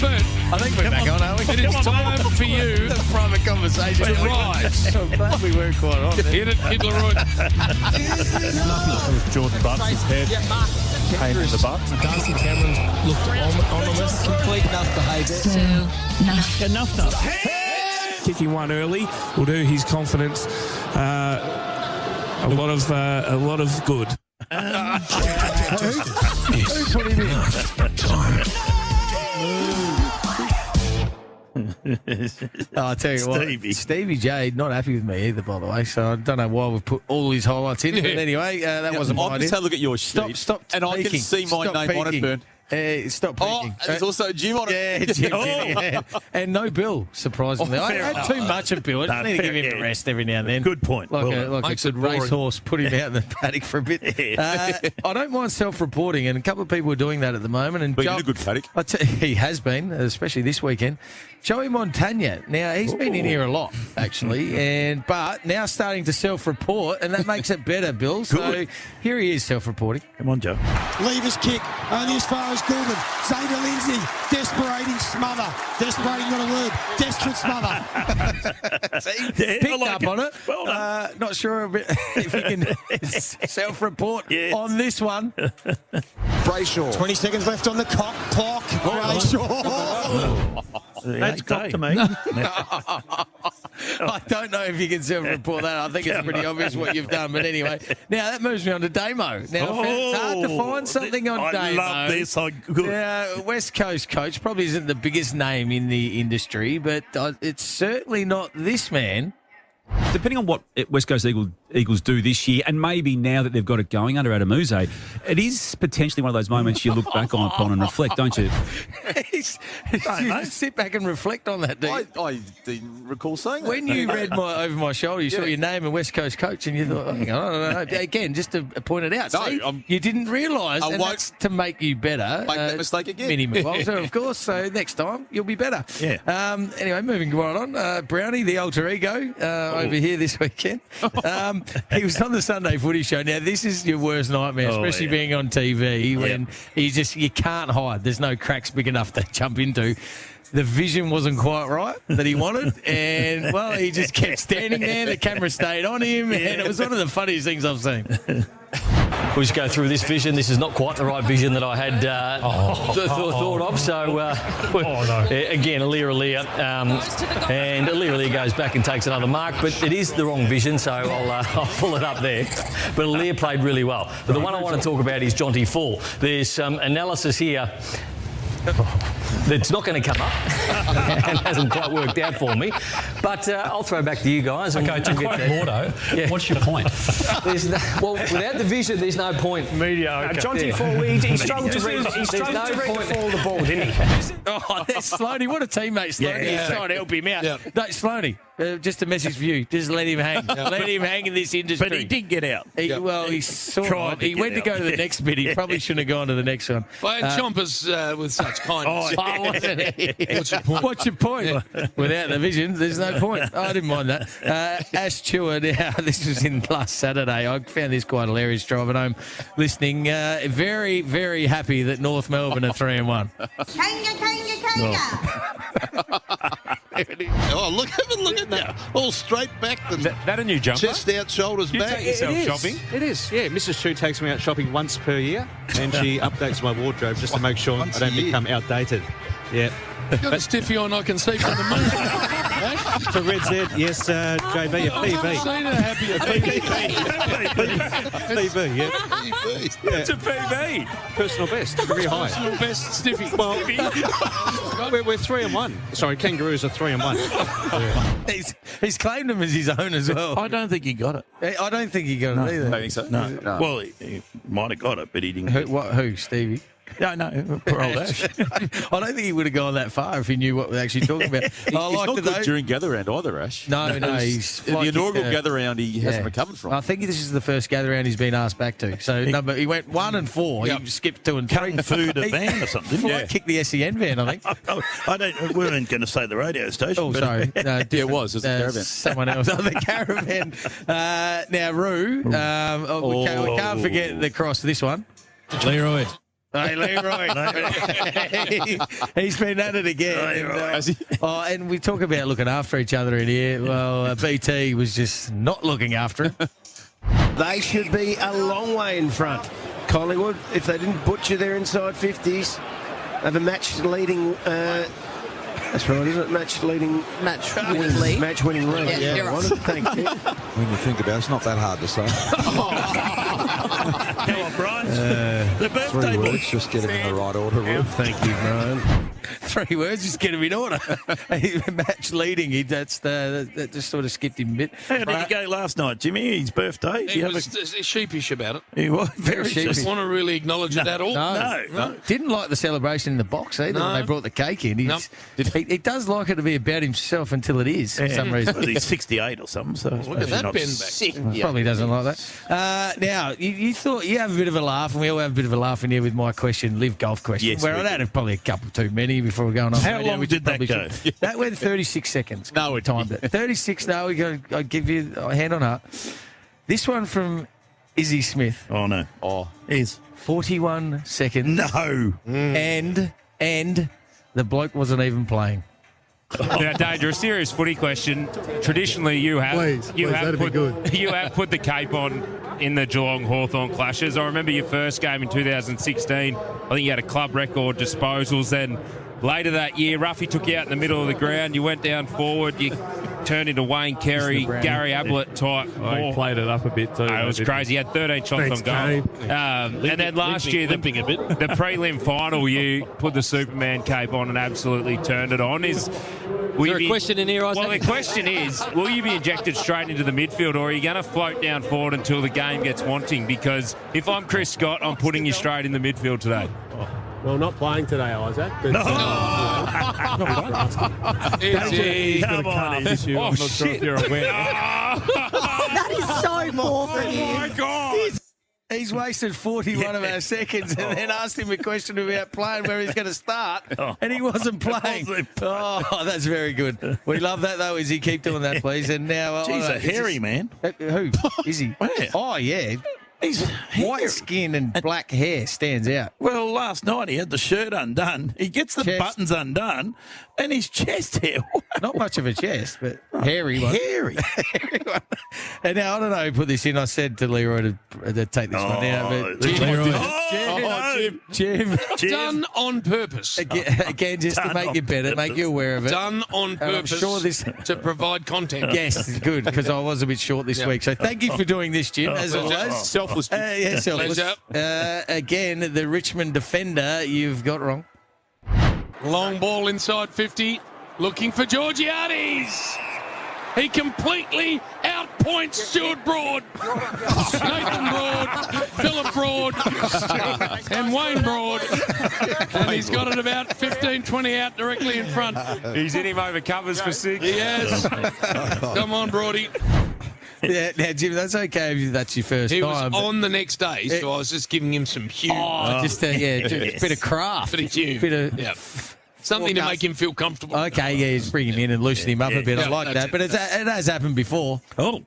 Bert, I think we're back on, aren't we? it is time for you The private conversation. to rise. I'm glad we weren't quite on there. Hit it, Kid Leroy. Jordan Butts' head, pain in the butt. Darcy Cameron looked ominous. Complete enough behaviour. Yeah, enough. Kicking one early will do his confidence a lot of good. Who put him in? I'll tell you what, Stevie J not happy with me either, by the way. So I don't know why we've put all his highlights in. But anyway, that wasn't my I'll idea. just have a look at your sheet. Stop, and I can see my name on it, Bern. Stop Oh, peeking. there's also Jim on it. Yeah, Jim. Yeah. And no Bill, surprisingly. I had too much of Bill. I need to give him a rest every now and then. Good point. Like a Makes good it boring. racehorse, put him out in the paddock for a bit. I don't mind self-reporting, and a couple of people are doing that at the moment. And But you're in a good paddock. He has been, especially this weekend. Joey Montagna. Now, he's been in here a lot, actually, but now starting to self-report, and that makes it better, Bill. So here he is self-reporting. Come on, Joe. Lever's kick, only as far as Goulden. Zeta Lindsay, desperating smother. Desperating, not a word. Desperate smother. See, picked up on it. Well done. Not sure if he can self-report on this one. Brayshaw. 20 seconds left on the clock. Brayshaw. That's cocked to me. I don't know if you can self-report that. I think it's pretty obvious what you've done. But anyway, now that moves me on to Damo. Now, it's hard to find something on Damo. I love this. West Coast coach probably isn't the biggest name in the industry, but it's certainly not this man. Depending on what West Coast Eagles do this year, and maybe now that they've got it going under Adamuse, it is potentially one of those moments you look back upon and reflect, don't you? You sit back and reflect on that, do you? I didn't recall saying that. When you read over my shoulder, you saw your name and West Coast coach, and you thought, hang on, I don't know. Again, just to point it out. No, see, you didn't realise, and that's to make you better. Make that mistake again. Minimum, so of course. So next time you'll be better. Yeah. Anyway, moving right on. Brownie, the alter ego, over here this weekend. He was on the Sunday Footy Show. Now, this is your worst nightmare, especially being on TV when you can't hide. There's no cracks big enough to jump into. The vision wasn't quite right that he wanted, and, well, he just kept standing there. The camera stayed on him, and it was one of the funniest things I've seen. We'll just go through this vision. This is not quite the right vision that I had thought of. So, again, Alir, and Alir goes back and takes another mark, but it is the wrong vision, so I'll pull it up there. But Alir played really well. But the one I want to talk about is Jonty Fall. There's some analysis here that's not going to come up and hasn't quite worked out for me. But I'll throw back to you guys. Okay, to quote Mordo, what's your point? Without the vision, there's no point. Mediocre. Jonty Fall, he struggled to read the fall of the ball, didn't he? Oh, that's Sloaney. What a teammate, Sloaney. He's trying to help him out. Yeah. No, Sloaney, just a message for you. Just let him hang. Let him hang in this industry. But he did get out. He sort of. He went to go to the next bit. He probably shouldn't have gone to the next one. Well, Chompers with such kindness. What's your point? Without the vision, there's no point. I didn't mind that. Ash Chua, now, this was in last Saturday. I found this quite hilarious driving home, listening. Very, very happy that North Melbourne are 3-1. Oh, look at that. All straight back. That a new jumper? Chest out, shoulders You back. take yourself shopping? It is. Yeah, Mrs. Chu takes me out shopping once per year, and she updates my wardrobe just to make sure I don't become outdated. Yeah. You've got a stiffy on I can see from the moon. For Red Z, yes, JB, a PB. I've seen her happy a PB, yeah. It's a PB. Personal best, very high. Personal best stiffy. Well, we're 3-1. Sorry, Kangaroos are 3-1. Yeah. He's claimed them as his own as well. I don't think he got it. I don't think he got it either. I don't think so. No. Well, he might have got it, but he didn't. Who, Stevie? No, poor old Ash. I don't think he would have gone that far if he knew what we're actually talking about. He's not good during gather round either, Ash. No, he's the inaugural gather round he hasn't recovered from. I think this is the first gather round he's been asked back to. So he went 1 and 4. He skipped 2 and 3. Cutting food a van or something. Yeah, kicked the SEN van, I think. We weren't going to say the radio station. Oh, sorry. It was. It was a caravan. Someone else on the caravan. Now, Roo, we can't forget the cross. This one. Leroy. Hey, Leroy. He's been at it again. And we talk about looking after each other in here. Well, BT was just not looking after him. They should be a long way in front. Collingwood, if they didn't butcher their inside 50s, have a match-leading... that's right, isn't it? Match-winning lead. Match-winning lead. Yeah, you're right. Thank you. When you think about it, it's not that hard to say. Come on, Brian. The birthday 3 boy. words, just get it in the right order. Will. Thank you, Brian. 3 words, just get him in order. Match leading, that just sort of skipped him a bit. How did he go last night, Jimmy? His birthday? He was sheepish about it. He was very sheepish. Didn't want to really acknowledge it at all. No. Didn't like the celebration in the box either when they brought the cake in. He does like it to be about himself until it is for some reason. Well, he's 68 or something, so Look at that bend back. Probably doesn't like that. Now, you thought you have a bit of a laugh, and we all have a bit of a laugh in here with my question, live golf question, Yes, where we I'd had probably a couple too many before we're going on. How radio, long which did that probably go? That went 36 seconds. No, it timed it. 36. No, I'll give you a hand on heart. This one from Izzy Smith. Oh, no. Oh, is 41 seconds. No. And the bloke wasn't even playing. Now, Danger, a serious footy question. Traditionally, you have put the cape on in the Geelong Hawthorn clashes. I remember your first game in 2016. I think you had a club record disposals. Then later that year, Ruffy took you out in the middle of the ground. You went down forward. You turned into Wayne Carey, Gary Ablett type. I played it up a bit too. It was crazy. He had 13 shots on goal. And then last year, the prelim final, you put the Superman cape on and absolutely turned it on. Is there a question in here, Isaac? Well, the question is, will you be injected straight into the midfield, or are you going to float down forward until the game gets wanting? Because if I'm Chris Scott, I'm putting you straight in the midfield today. Well, not playing today, Isaac. But, No. Easy. Come on, I'm not sure if you're aware. That is so poor for you. Oh, my God. He's wasted 41 of our seconds and then asked him a question about playing where he's going to start, and he wasn't playing. Oh, that's very good. We love that, though, Izzy. Keep doing that, please. And now... He's a hairy man. Who? Is he? Where? Oh, yeah. He's White skin and black hair stands out. Well, last night he had the shirt undone. He gets the buttons undone, and his chest hair. Not much of a chest, but hairy one. Hairy. And now, I don't know who put this in. I said to Leroy to take this one out. But Jim. Done on purpose. Again, just to make you better, make you aware of it. Done on purpose. I'm sure this to provide content. Yes, good, because I was a bit short this week. So thank you for doing this, Jim, as always. selfless. Yeah, selfless. Again, the Richmond defender you've got wrong. Long ball inside 50, looking for Georgiades. He completely outpoints Stuart Broad, Nathan Broad, Philip Broad, and Wayne Broad. And he's got it about 15, 20 out directly in front. He's in him over covers for 6. He has. Come on, Broady. Yeah, now, Jim, that's okay if that's your first He time. was on the next day, so I was just giving him some humour. Just a bit of craft. Bit of humour. Bit of something to make him feel comfortable. Okay, yeah, just bring him in and loosen him up a bit. I like that. But it has happened before. Oh.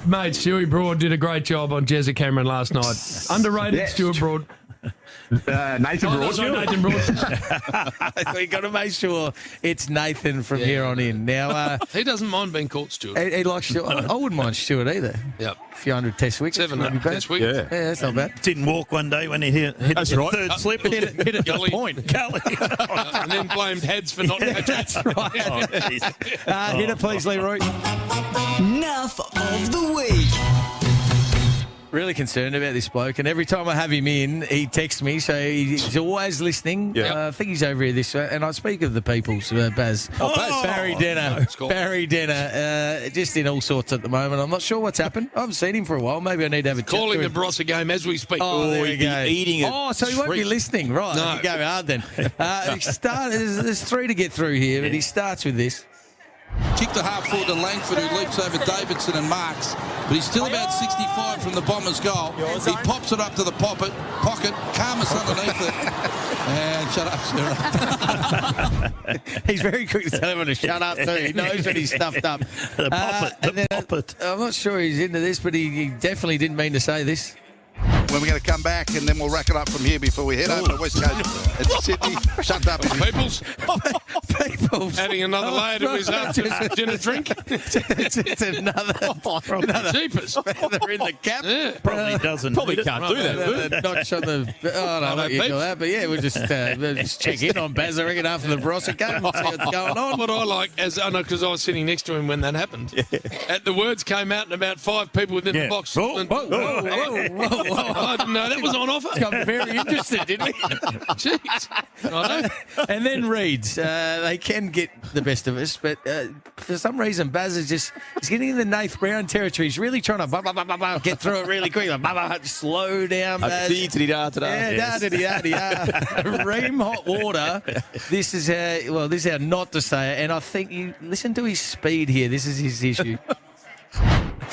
Mate, Stewie Broad did a great job on Jezza Cameron last night. Underrated Stuart Broad. Nathan Broad. Nathan Broad. We got to make sure it's Nathan from here on in. Now he doesn't mind being called Stuart. He likes Stuart. I wouldn't mind Stuart either. Yep. A few hundred test wickets. 700 test wickets. Yeah, that's not bad. Didn't walk one day when he hit that's the right. third slip. Hit it at Gully. the point. Gully. And then blamed heads for not catching. That's right. Hit it, please, Leroy. Nuff of the week. Really concerned about this bloke, and every time I have him in, he texts me, so he's always listening. Yeah. I think he's over here this way, and I speak of the people's Baz. Baz. Barry Denner. Barry Denner, just in all sorts at the moment. I'm not sure what's happened. I haven't seen him for a while. Maybe I need to have a chat. Calling to the him. Barossa game as we speak. Oh, there we go. Eating it. Oh, so he won't be listening, right? No. You go hard then. There's 3 to get through here, but he starts with this. Kick to half forward to Langford, who leaps over Davidson and marks. But he's still about 65 from the Bombers' goal. He pops it up to the pocket. Karmas underneath it. And shut up, Sarah. He's very quick to tell everyone to shut up, too. He knows when he's stuffed up. The poppet. I'm not sure he's into this, but he definitely didn't mean to say this. when we're going to come back, and then we'll rack it up from here before we head over to West Coast and Sydney. Shut up. Peoples. Peoples. Adding another layer to his after dinner drink. It's another Jeepers. feather in the cap. Yeah. Probably doesn't. Probably can't do that. The notch on the. I don't know what you call that, but yeah, we'll just check in on Baz, I reckon, after the Barossa game and see what's going on. What I like, because I was sitting next to him when that happened, the words came out and about 5 people within the box. Whoa. I didn't know that was on offer. Got very interested, didn't we? Jeez. I know. And then Reeds. They can get the best of us, but for some reason, Baz is he's getting in the Nath Brown territory. He's really trying to get through it really quick. Slow down, Baz. Ream hot water. This is how not to say it. And I think you listen to his speed here. This is his issue.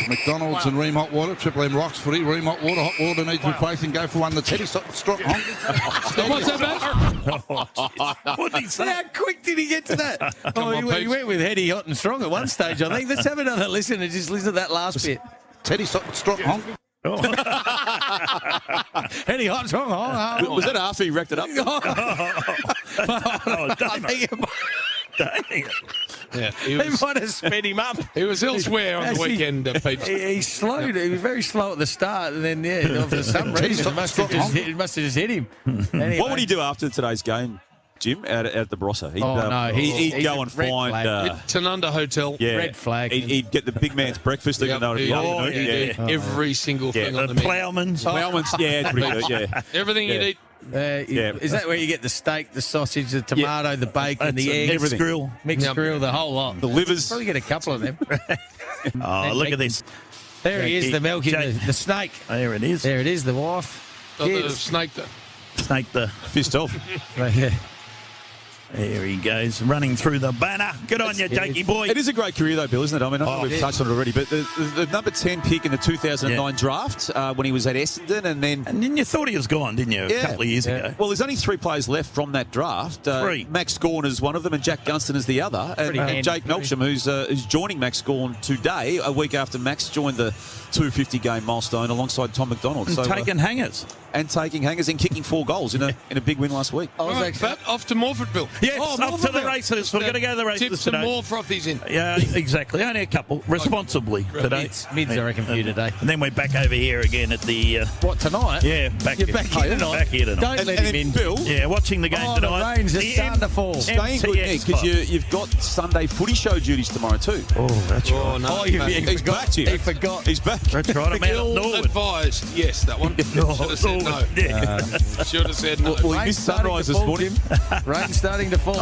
McDonald's and Ream Hot Water, Triple M Rocks Footy, Ream Hot Water needs replacing. Go for one. The Teddy Strop. What's that, Baz? What did he say? How quick did he get to that? He went with Heady Hot and Strong at one stage, I think. Let's have another listen and just listen to that last bit. Teddy Strop. Heady Hot, Strong. Was that after he wrecked it up? Yeah, he might have sped him up. He was elsewhere on the weekend, Pete. He slowed. He was very slow at the start, and then for some reason it must have just hit him. Anyway. What would he do after today's game, Jim, out at the Barossa? He'd go and find Tanunda Hotel. Red flag. He'd get the big man's breakfast. Even though every single thing on the menu. Ploughman's. Yeah, pretty good. Yeah, everything you'd eat. Is that where you get the steak, the sausage, the tomato, the bacon, the eggs, everything. mixed grill, the whole lot? The livers. Probably get a couple of them. Look at this. There he is, the Melky, the snake. There it is. There it is, the wife. The snake, the fist off. There he goes, running through the banner. Good on you, Jakey boy. It is a great career, though, Bill, isn't it? I mean, I know we've touched on it already, but the number 10 pick in the 2009 draft when he was at Essendon, and then you thought he was gone, didn't you, a couple of years ago? Well, there's only 3 players left from that draft. 3. Max Gawn is one of them, and Jack Gunston is the other. And Jake Melksham, who's joining Max Gawn today, a week after Max joined the 250-game milestone alongside Tom McDonald. And taking hangers. And taking hangers and kicking 4 goals in a big win last week. Off to Morfordville. Yes, off to the races. We're going to go to the races Tip today. some more frothies in. Yeah, exactly. Only a couple. Responsibly today. Mids, I reckon, for you today. And then we're back over here again at the... what, tonight? Yeah, You're back here tonight? Back here tonight. Don't let him in. Bill? Yeah, watching the game tonight. The rain's just starting to fall. Staying good, Nick, because you've got Sunday footy show duties tomorrow too. Oh, that's right. Oh, no. He's back, Jim. He forgot. He's back. That's right. I'm out at Norwood. Advised. Yes, that one. Should have said no. Should have said no. Well, you missed sunrise this morning. Rain starting to fall.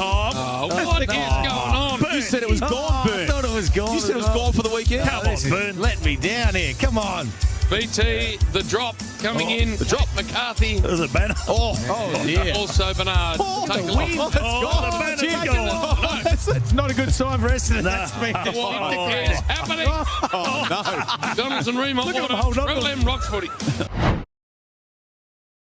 What is going on? You said it was gone, Burn. I thought it was gone. You said it was gone for the weekend. Come on, Burn. Let me down here. Come on. BT, the drop coming in. The drop. McCarthy. There's a banner. Oh, dear. Also Bernard. Take a wind. look. The banner's gone. It's not a good sign for Essendon. That's been What is happening? Oh, no. Donaldson Remont Water. Triple M Rocks Footy.